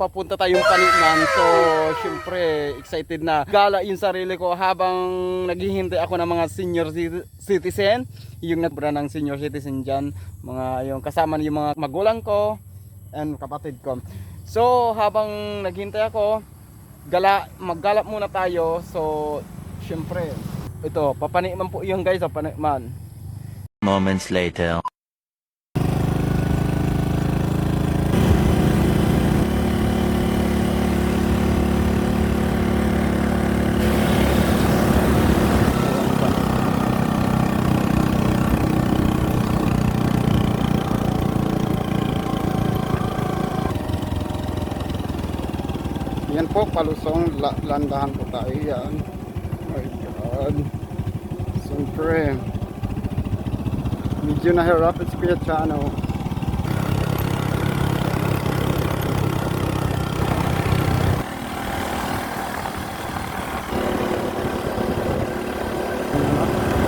papunta tayong Paniman. So, syempre, excited na gala yung sarili ko habang naghihintay ako ng mga senior citizen. Yung natbra ng senior citizen dyan. Mga yung kasama yung mga magulang ko and kapatid ko. So, habang naghihintay ako, maggalap muna tayo. So, syempre, ito, papaniman po yung guys, Paniman. Moments later. Yan po, palusong, landahan po tayo yan. Oh my God. Siyempre, medyo nahirap at Piachano.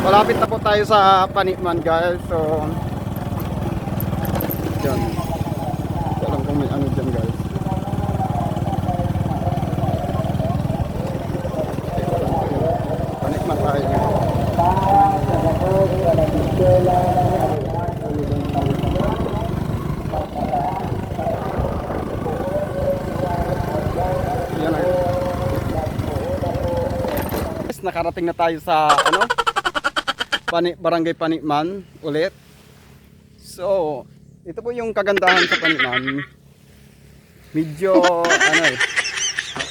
Malapit na po tayo sa Paniman guys. So, dyan. Alam kung may ano dyan guys. Paniman tayo. Yan na. Nakarating na tayo sa ano? Barangay Paniman ulit. So, ito po yung kagandahan sa Paniman. Medyo ano eh,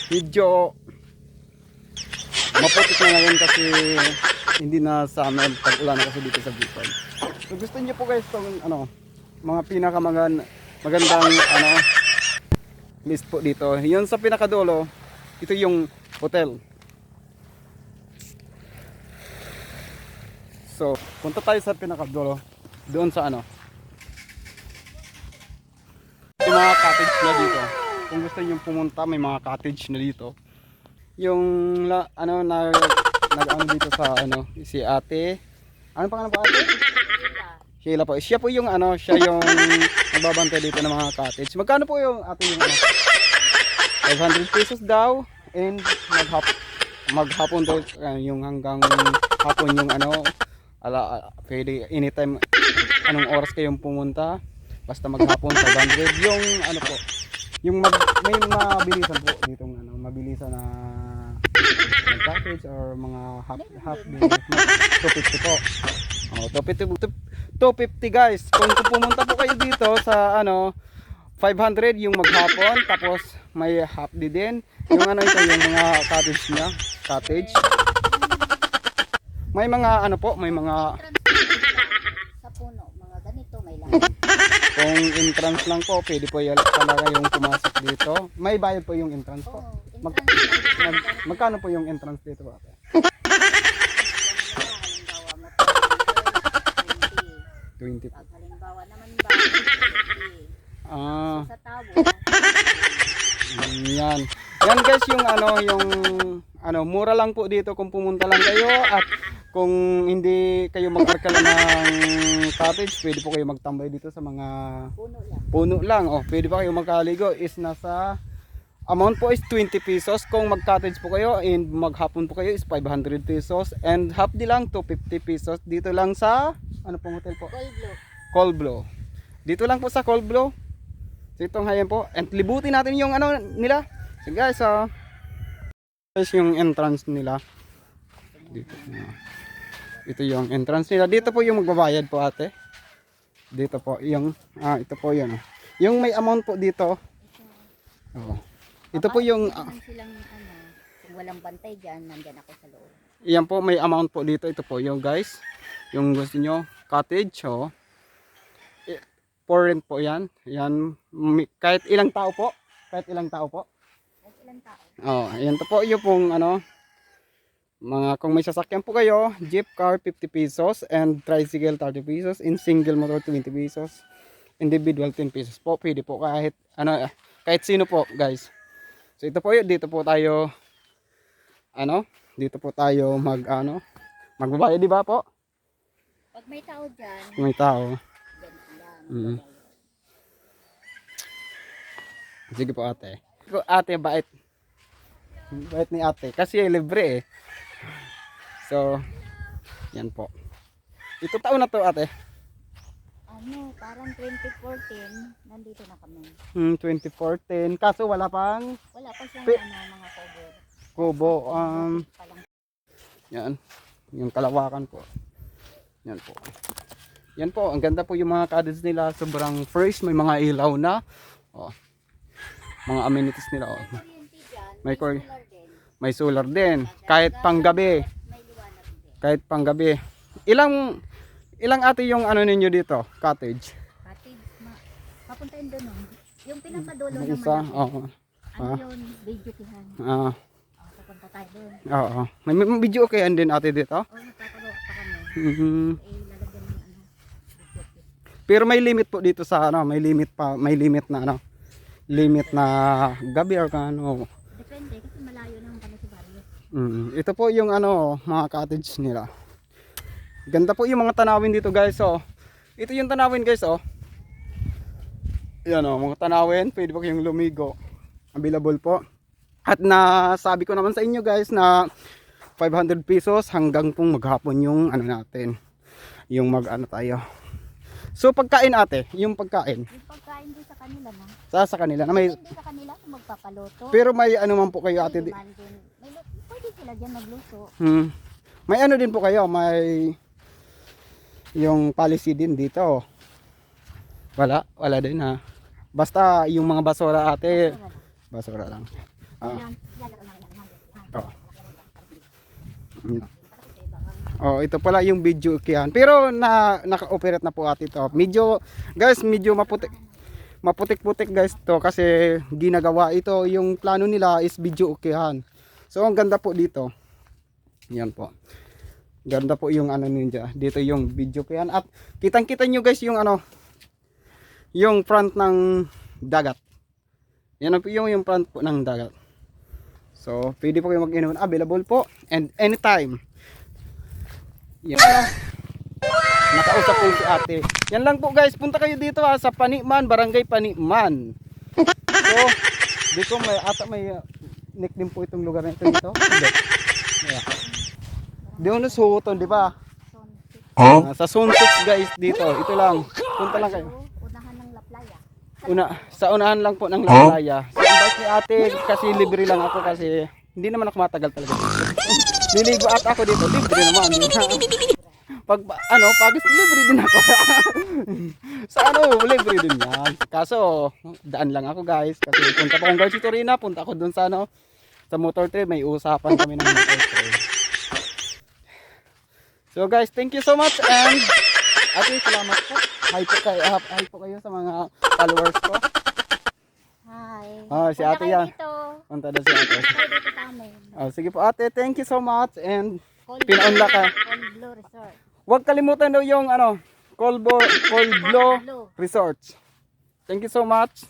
medyo maputik na ngayon kasi hindi na sa amin pag-ulan na kasi dito sa Bicol. So gusto niyo po guys tong ano, mga magandang ano list po dito. Yun sa pinakadulo, ito yung hotel. So, punta tayo sa pinakadulo, doon sa ano. May mga cottage na dito. Kung gusto niyo pumunta, may mga cottage na dito. Yung ano nag-ano dito sa ano, si Ate. Ano pangalan po Ate? Sheila po. Siya po yung ano, siya yung nagbabantay dito ng mga cottage. Magkano po yung Ate yung ano? 500 pesos daw and maghapon daw yung hanggang hapon yung ano pwede anytime anong oras kayong pumunta basta maghapon 500 yung ano po yung may mabilisan po dito ano mabilisan na package or mga half day 250 po. Oh, 250 guys. Kung pumunta po kayo dito sa ano 500 yung maghapon tapos may half day din. Yung ano ito yung mga cottage niya, cottage. May mga ano po, may mga sa puno, mga ganito may lang. kung entrance lang po, pwede po yan talaga yung pumasok dito. May bayad po yung entrance po. Oo, entrance lang. Magkano po yung entrance dito po? Halimbawa mo 20. 20 po. Pag halimbawa naman ba 50. Ah, Sa tabo. yan. Yan guys yung ano mura lang po dito kung pumunta lang kayo at kung hindi kayo mag-arkala ng cottage, pwede po kayo magtambay dito sa mga Puno lang. puno lang. Oh, pwede pa kayo magkaligo is nasa amount po is 20 pesos. Kung mag-cottage po kayo and maghapon po kayo is 500 pesos and half day lang 250 pesos. Dito lang sa ano pong hotel po? Gold blue. Colblo. Dito lang po sa Colblo. So itong hayan po. And libutin natin yung ano nila. So guys, guys yung entrance nila. Dito. Ito yung entrance nila. Dito po yung magbabayad po ate. Dito po yung ito po yun. Yung may amount po dito. Oh. Ito po yung Naman silang ano, kung walang bantay diyan, nandiyan ako sa loob. yan po may amount po dito. Ito po yung guys. Yung gusto nyo cottage oh. For rent po yan. Yan kahit ilang tao po. Kahit ilang tao po. Kahit ilang tao. Oh, ayan to po yung pong ano mga kung may sasakyan po kayo, jeep car 50 pesos and tricycle 30 pesos, in single motor 20 pesos, individual 10 pesos po. Pwede po kahit ano kahit sino po, guys. So ito po yun, dito po tayo dito po tayo magbabayad, di ba po? Pag may tao diyan, May tao. ganito lang. Mm. Sige po ate. ko ate, bait. Bait ni ate. Kasi libre eh. So, yan po. Ito taon na to ate. Ano, parang 2014, nandito na kami. 2014. Kaso wala pang Wala pa siyang Pi- mga cover. kubo. Palang Yan. Yung kalawakan po. Yan po. Yan po. Ang ganda po yung mga cottage nila. Sobrang fresh. May mga ilaw na. Oh. Mga amenities nila. Oh. kuryente dyan, May solar din. May solar din. Kahit panggabi. May liwanag din. Kahit panggabi. Ilang ate yung ano ninyo dito? Cottage? Cottage, papuntahin doon oh. Yung pinakadulo May naman. isa? Oo. Ano yun? Video kihan. Ah. Pupunta tayo doon. Oo. May video okay din ate dito? Nagkakagawa pa kami. Mhm. Lalagyan ng video kit. Pero may limit po dito sa ano, may limit na ano. Limit na gabi or ano. Depende kasi malayo naman kami sa barrio. Ito po yung ano, mga cottage nila. Ganda po yung mga tanawin dito guys. Oh. Ito yung tanawin guys. Oh. Yan oh, mga tanawin. Pwede po kayong lumigo. Available po. At nasabi ko naman sa inyo guys na 500 pesos hanggang pong maghapon yung ano natin. Yung mag ano tayo. So pagkain ate, yung pagkain. Yung pagkain din sa kanila na. Sa kanila na may, Hindi sa kanila kung magpapaluto. pero may ano man po kayo ate. Pwede man din. Pwede sila dyan magluto. May ano din po kayo, may yung policy din dito. Wala din ha. Basta yung mga basura ate, basura lang. Ah. Oh. Oh, ito pala yung video kiyan. Pero naka-operate na po ate to. Medyo guys, medyo maputik-putik guys to kasi ginagawa ito. Yung plano nila is video ukihan. So ang ganda po dito. Yan po. Ganda po yung ano ninja. Dito yung video ukihan at kitang-kita nyo guys yung ano yung front ng dagat. Yan po yung front po ng dagat. So pwede po kayo mag-inom. Available po and anytime. Yan. Nakausap po si ate. Yan lang po guys. Punta kayo dito sa Paniman, Barangay Paniman. So, dito may nickname po itong lugar na ito dito. Hindi. Yeah. Doon sa Suhuton, di ba? Sa Zone 6 guys dito. Ito lang. Punta lang kayo. Unahan ng Laplaya. Sa unahan lang po ng Laplaya. So, invite ni ate kasi libre lang ako kasi hindi naman ako matagal talaga. Liligo at ako dito, libre naman. Pag libre din ako. Sa libre din yan. Kaso, daan lang ako guys. Kasi punta pa akong guys si Torina, punta ako dun sa sa motor trail, may usapan kami ng motor trail. So guys, thank you so much and ate, salamat po. Hi po kayo sa mga followers ko. Hi. Si ate kayo yan. dito. Punta na si ate. Kayo dito sa amin. Sige po ate, thank you so much and Cold pinaunla ka. Cold Blue Resort. Huwag kalimutan daw yung Cold Blue Blue. Resort. Thank you so much.